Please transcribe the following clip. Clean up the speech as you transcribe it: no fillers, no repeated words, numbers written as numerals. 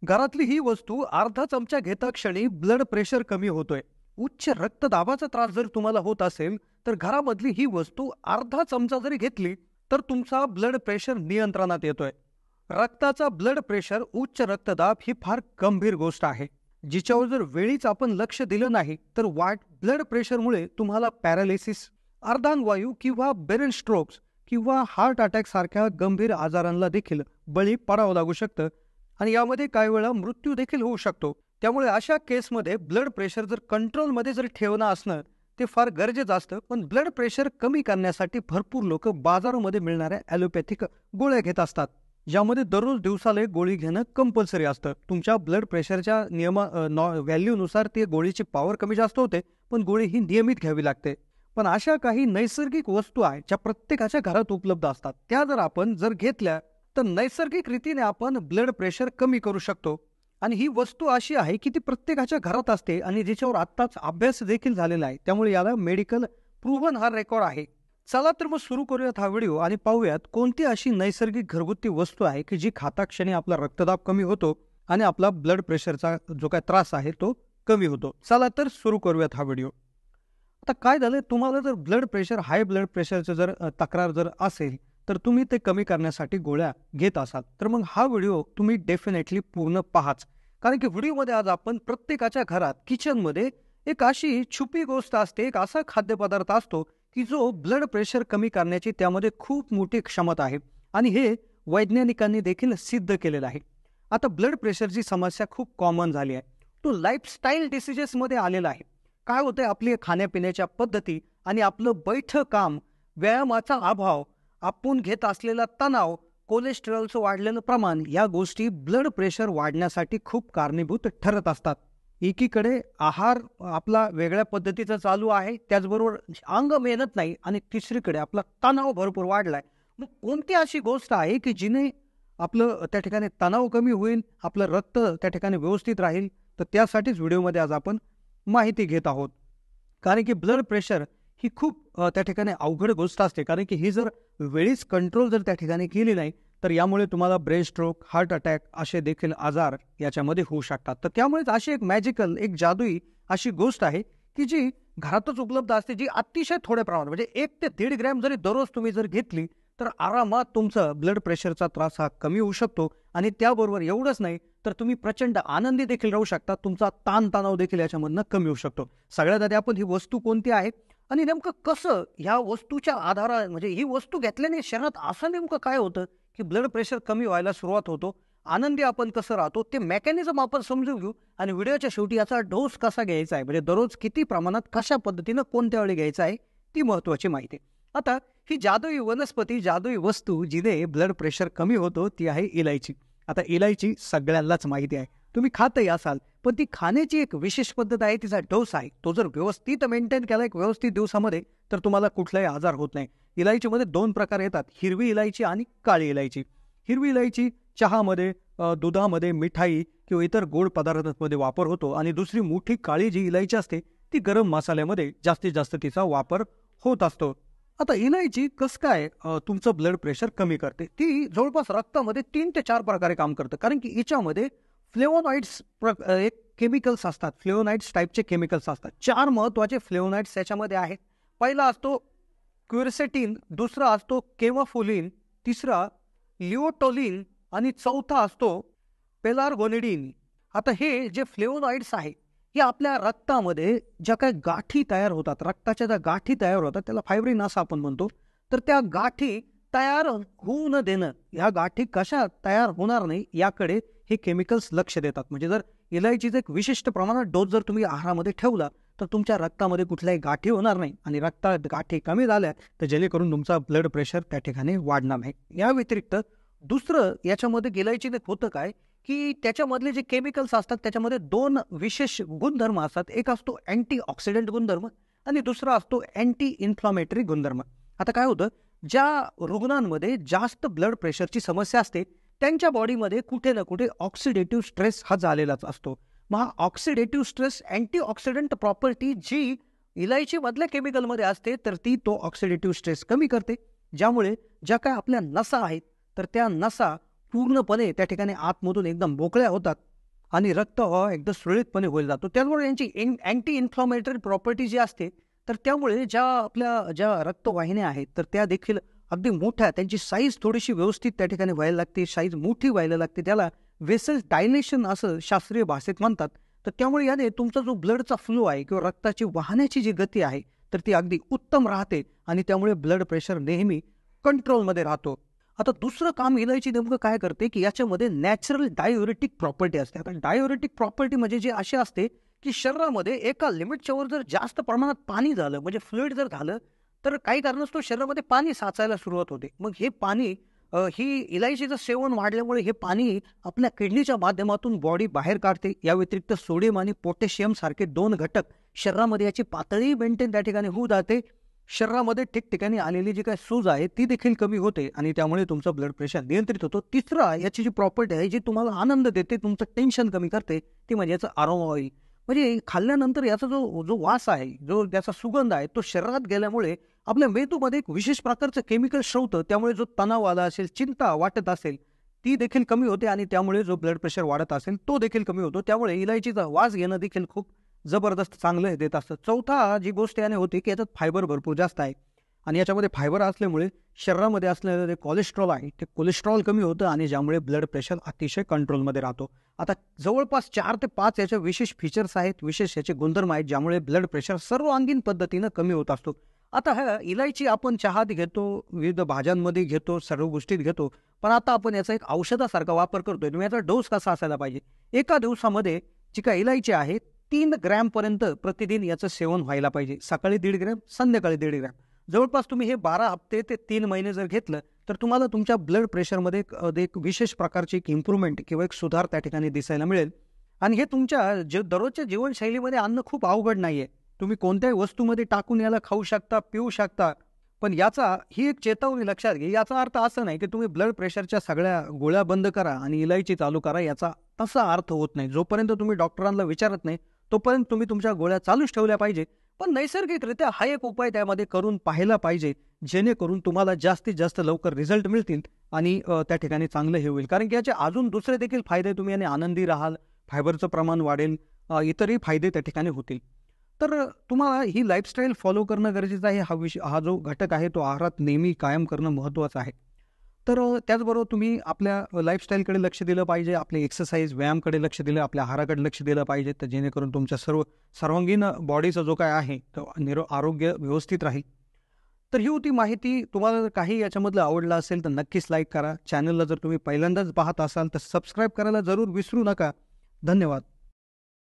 घरातली ही वस्तू अर्धा चमचा घेता क्षणी ब्लड प्रेशर कमी होतोय. उच्च रक्तदाबाचा त्रास जर तुम्हाला होत असेल तर घरामधली ही वस्तू अर्धा चमचा जरी घेतली तर तुमचा ब्लड प्रेशर नियंत्रणात येतोय. रक्ताचा ब्लड प्रेशर, उच्च रक्तदाब ही फार गंभीर गोष्ट आहे, जिच्यावर जर वेळीच आपण लक्ष दिलं नाही तर ब्लड प्रेशरमुळे तुम्हाला पॅरालिसिस, अर्धांगवायू किंवा ब्रेन स्ट्रोक्स किंवा हार्ट अटॅक सारख्या गंभीर आजारांना देखील बळी पडावं लागू शकतं आणि यामध्ये काही वेळा मृत्यू देखील होऊ शकतो. त्यामुळे अशा केसमध्ये ब्लड प्रेशर जर कंट्रोलमध्ये जर ठेवणं असणं ते फार गरजेचं असतं. पण ब्लड प्रेशर कमी करण्यासाठी भरपूर लोक बाजारामध्ये मिळणाऱ्या ॲलोपॅथिक गोळ्या घेत असतात, ज्यामध्ये दररोज दिवसाला एक गोळी घेणं कंपल्सरी असतं. तुमच्या ब्लड प्रेशरच्या व्हॅल्यूनुसार ती गोळीची पॉवर कमी जास्त होते, पण गोळी ही नियमित घ्यावी लागते. पण अशा काही नैसर्गिक वस्तू आहेत ज्या प्रत्येकाच्या घरात उपलब्ध असतात. त्या जर आपण घेतल्या तर नैसर्गिक रीतीने आपण ब्लड प्रेशर कमी करू शकतो. आणि ही वस्तू अशी आहे की ती प्रत्येकाच्या घरात असते आणि जिच्यावर आत्ताच अभ्यास देखील झालेला आहे, त्यामुळे याला मेडिकल प्रूव्हन हा रेकॉर्ड आहे. चला तर मग सुरू करूयात हा व्हिडिओ आणि पाहूयात कोणती अशी नैसर्गिक घरगुती वस्तू आहे की जी खाताक्षणी आपला रक्तदाब कमी होतो आणि आपला ब्लड प्रेशरचा जो काय त्रास आहे तो कमी होतो. चला तर सुरू करूयात हा व्हिडिओ. आता काय झालं, तुम्हाला जर ब्लड प्रेशर, हाय ब्लड प्रेशरचं जर तक्रार जर असेल तर तुम्ही ते कमी करण्यासाठी गोळ्या घेत असाल तर मग हा व्हिडिओ तुम्ही डेफिनेटली पूर्ण पाहाच. कारण की व्हिडिओमध्ये आज आपण प्रत्येकाच्या घरात किचनमध्ये एक अशी छुपी गोष्ट असते, एक असा खाद्यपदार्थ असतो की जो ब्लड प्रेशर कमी करण्याची त्यामध्ये खूप मोठी क्षमता आहे आणि हे वैज्ञानिकांनी देखील सिद्ध केलेलं आहे. आता ब्लड प्रेशरची समस्या खूप कॉमन झाली आहे. तो लाईफस्टाईल डिसिजेसमध्ये आलेला आहे. काय होतंय, आपली खाण्यापिण्याच्या पद्धती आणि आपलं बैठं काम, व्यायामाचा अभाव, आपण घेत असलेला तणाव, कोलेस्टेरॉलचं वाढलेलं प्रमाण, या गोष्टी ब्लड प्रेशर वाढण्यासाठी खूप कारणीभूत ठरत असतात. एकीकडे आहार आपला वेगळ्या पद्धतीचा चालू आहे, त्याचबरोबर अंग मेहनत नाही, आणि तिसरीकडे आपला तणाव भरपूर वाढलाय. मग कोणती अशी गोष्ट आहे की जिने आपलं त्या ठिकाणी तणाव कमी होईल, आपलं रक्त त्या ठिकाणी व्यवस्थित राहील? तर त्यासाठीच व्हिडिओमध्ये आज आपण माहिती घेत आहोत. कारण की ब्लड प्रेशर ही खूप त्या ठिकाणी अवघड गोष्ट असते. कारण की ही जर वेळीच कंट्रोल जर त्या ठिकाणी केली नाही तर यामुळे तुम्हाला ब्रेन स्ट्रोक, हार्ट अटॅक असे देखील आजार याच्यामध्ये होऊ शकतात. तर त्यामुळेच अशी एक मॅजिकल, एक जादुई अशी गोष्ट आहे की जी घरातच उपलब्ध असते, जी अतिशय थोड्या प्रमाणात, म्हणजे 1 ते 1.5 ग्रॅम जरी दररोज तुम्ही जर घेतली तर आरामात तुमचा ब्लड प्रेशरचा त्रास हा कमी होऊ शकतो. आणि त्याबरोबर एवढंच नाही तर तुम्ही प्रचंड आनंदी देखील राहू शकता. तुमचा ताणतणाव देखील याच्यामधनं कमी होऊ शकतो. सगळ्यात आधी आपण ही वस्तू कोणती आहे आणि नेमकं कसं ह्या वस्तूच्या आधारा, म्हणजे ही वस्तू घेतल्याने शरीरात असं नेमकं काय होतं की ब्लड प्रेशर कमी व्हायला सुरुवात होतो, आनंदी आपण कसं राहतो, ते मेकॅनिझम आपण समजून घेऊ. आणि व्हिडिओच्या शेवटी याचा डोस कसा घ्यायचा आहे, म्हणजे दररोज किती प्रमाणात, कशा पद्धतीनं, कोणत्या वेळी घ्यायचा आहे, ती महत्वाची माहिती. आता ही जादुई वनस्पती, जादुई वस्तू जिने ब्लड प्रेशर कमी होतो ती आहे इलायची. आता इलायची सगळ्यांनाच माहिती आहे, तुम्ही खातही असाल, पण ती खाण्याची एक विशेष पद्धत आहे, तिचा डोस आहे. तो जर व्यवस्थित मेंटेन केला एक व्यवस्थित दिवसामध्ये तर तुम्हाला कुठलाही आजार होत नाही. इलायचीमध्ये 2 प्रकार येतात, हिरवी इलायची आणि काळी इलायची. हिरवी इलायची चहामध्ये, दुधामध्ये, मिठाई किंवा इतर गोड पदार्थांमध्ये वापर होतो आणि दुसरी मोठी काळी जी इलायची असते ती गरम मसाल्यामध्ये जास्तीत जास्त तिचा वापर होत असतो. आता इलायची कसं काय तुमचं ब्लड प्रेशर कमी करते? ती जवळपास रक्तामध्ये 3 ते 4 प्रकारे काम करतं. कारण की हिच्यामध्ये फ्लेवोनॉइड्स एक केमिकल्स असतात, फ्लेवोनॉइड्स टाईपचे केमिकल्स असतात. 4 महत्वाचे फ्लेवोनॉइड्स याच्यामध्ये आहेत. पहिला असतो क्युरसेटिन, दुसरा असतो केमोफुलिन, तिसरा लिओटोलिन आणि चौथा असतो पेलार्गोनिडिन. आता हे जे फ्लेवोनॉइड्स आहे हे आपल्या रक्तामध्ये ज्या काही गाठी तयार होतात, रक्ताच्या ज्या गाठी तयार होतात त्याला फायब्रिन असं आपण म्हणतो. तर त्या गाठी तयार होऊ न देणं, ह्या गाठी कशा तयार होणार नाही याकडे हे केमिकल्स लक्ष देतात. म्हणजे जर इलायचीचा एक विशिष्ट प्रमाणात डोस जर तुम्ही आहारामध्ये ठेवला तर तुमच्या रक्तामध्ये कुठल्याही गाठी होणार नाही आणि रक्तात गाठी कमी झाल्या तर जेणेकरून तुमचा ब्लड प्रेशर त्या ठिकाणी वाढणार नाही. या व्यतिरिक्त दुसरं याच्यामध्ये इलायचीने होतं काय की त्याच्यामधले जे केमिकल्स असतात त्याच्यामध्ये 2 विशेष गुणधर्म असतात. एक असतो अँटी ऑक्सिडंट गुणधर्म आणि दुसरा असतो अँटी इन्फ्लामेटरी गुणधर्म. आता काय होतं, ज्या रुग्णांमध्ये जास्त ब्लड प्रेशरची समस्या असते त्यांच्या बॉडीमध्ये कुठे ना कुठे ऑक्सिडेटिव्ह स्ट्रेस हा झालेलाच असतो. मग हा oxidative stress, antioxidant property जी इलायचीमधल्या केमिकलमध्ये असते तर ती तो ऑक्सिडेटिव्ह स्ट्रेस कमी करते, ज्यामुळे ज्या काय आपल्या नसा आहेत तर त्या नसा पूर्णपणे त्या ठिकाणी आतमधून एकदम मोकळ्या होतात आणि रक्तप्रवाह एकदा सुरळीतपणे होईल जातो. त्याचबरोबर यांची अँटी इन्फ्लॉमेटरी प्रॉपर्टी जी असते, तर त्यामुळे ज्या रक्तवाहिन्या आहेत, तर त्या देखील अगदी मोठ्या, त्यांची साईज थोडीशी व्यवस्थित त्या ठिकाणी व्हायला लागते, साईज मोठी व्हायला लागते. त्याला वेसल डायलेशन असं शास्त्रीय भाषेत म्हणतात. तर त्यामुळे याने तुमचा जो ब्लडचा फ्लो आहे किंवा रक्ताची वाहण्याची जी गती आहे, तर ती अगदी उत्तम राहते आणि त्यामुळे ब्लड प्रेशर नेहमी कंट्रोलमध्ये राहतो. आता दुसरं काम इलायची नेमकं काय करते, की याच्यामध्ये नॅचरल डायुरेटिक प्रॉपर्टी असते. आता डायुरेटिक प्रॉपर्टी म्हणजे जे असे असते, की शरीरामध्ये एका लिमिटच्या वर जर जास्त प्रमाणात पाणी झालं, म्हणजे फ्लुइड जर झालं, तर काही कारणास्तव शरीरामध्ये पाणी साचायला सुरुवात होते. मग हे पाणी ही इलायचीचं सेवन वाढल्यामुळे हे पाणी आपल्या किडनीच्या माध्यमातून बॉडी बाहेर काढते. या व्यतिरिक्त सोडियम आणि पोटॅशियम सारखे 2 घटक शरीरामध्ये याची पातळी मेंटेन त्या ठिकाणी होऊ जाते. शरीरामध्ये ठिकठिकाणी आलेली जी काही सूज आहे ती देखील कमी होते आणि त्यामुळे तुमचं ब्लड प्रेशर नियंत्रित होतो. तिसरा याची जी प्रॉपर्टी आहे, जी तुम्हाला आनंद देते, तुमचं टेन्शन कमी करते, ती म्हणजे याचं अरोमा ऑइल. म्हणजे खाल्ल्यानंतर याचा जो जो वास आहे, जो त्याचा सुगंध आहे, तो शरीरात गेल्यामुळे आपल्या मेंदूमध्ये एक विशेष प्रकारचं केमिकल श्रवतं. त्यामुळे जो तणाव आला असेल, चिंता वाटत असेल, ती देखील कमी होते आणि त्यामुळे जो ब्लड प्रेशर वाढत असेल तो देखील कमी होतो. त्यामुळे इलायचीचा वास घेणं देखील खूप जबरदस्त चांगलं देत असतं. चौथा जी गोष्ट याने होती, की याच्यात फायबर भरपूर जास्त आहे आणि याच्यामध्ये फायबर असल्यामुळे शरीरामध्ये असलेलं जे कोलेस्ट्रॉल आहे, ते कोलेस्ट्रॉल कमी होतं आणि ज्यामुळे ब्लड प्रेशर अतिशय कंट्रोलमध्ये राहतो. आता जवळपास 4 ते 5 याचे विशेष फीचर्स आहेत, विशेष याचे गुणधर्म आहेत, ज्यामुळे ब्लड प्रेशर सर्वांगीण पद्धतीनं कमी होत असतो. आता ह्या इलायची आपण चहात घेतो, विविध भाज्यांमध्ये घेतो, सर्व गोष्टीत घेतो. पण आता आपण याचा एक औषधासारखा वापर करतोय. मग याचा डोस कसा असायला पाहिजे? एका दिवसामध्ये जी काही इलायची आहे 3 ग्रॅमपर्यंत प्रतिदिन याचं सेवन व्हायला पाहिजे. सकाळी 1.5 ग्रॅम, संध्याकाळी 1.5 ग्रॅम. जवळपास तुम्ही हे 12 हप्ते ते 3 महिने जर घेतलं, तर तुम्हाला तुमच्या ब्लड प्रेशरमध्ये एक विशेष प्रकारची एक इम्प्रूव्हमेंट किंवा एक सुधार त्या ठिकाणी दिसायला मिळेल. आणि हे तुमच्या दररोजच्या जीवनशैलीमध्ये आणणं खूप अवघड नाहीये. तुम्ही कोणत्याही वस्तूमध्ये टाकून याला खाऊ शकता, पिऊ शकता. पण ही एक चेतावणी लक्षात घ्या. याचा अर्थ असा नाही, की तुम्ही ब्लड प्रेशरच्या सगळ्या गोळ्या बंद करा आणि इलायची चालू करा. याचा तसा अर्थ होत नाही. जोपर्यंत तुम्ही डॉक्टरांना विचारत नाही, तोपर्यंत तुम्ही तुमच्या गोळ्या चालूच ठेवल्या पाहिजे. पण नैसर्गिकरित्या हा एक उपाय त्यामध्ये करून पाहिला पाहिजे, जेणेकरून तुम्हाला जास्तीत जास्त लवकर रिझल्ट मिळतील आणि त्या ठिकाणी चांगलं हे होईल. कारण की याचे अजून दुसरे देखील फायदे, तुम्ही याने आनंदी राहाल, फायबरचं प्रमाण वाढेल, इतरही फायदे त्या ठिकाणी होतील. तर तुम्हाला ही लाईफस्टाईल फॉलो करणं गरजेचं आहे. हा जो घटक आहे तो आहारात नेहमी कायम करणं महत्त्वाचं आहे. तर त्याचबरोबर तुम्ही आपल्या लाईफस्टाईलकडे लक्ष दिलं पाहिजे, आपले एक्सरसाइज, व्यायामकडे लक्ष दिलं, आपल्या आहाराकडे लक्ष दिलं पाहिजे, तर जेणेकरून तुमच्या सर्वांगीण बॉडीचा जो काय आहे तो आरोग्य व्यवस्थित राहील. तर ही होती माहिती. तुम्हाला जर काही याच्यामधलं आवडलं असेल तर नक्कीच लाईक करा. चॅनलला जर तुम्ही पहिल्यांदाच पाहत असाल तर सबस्क्राईब करायला जरूर विसरू नका. धन्यवाद.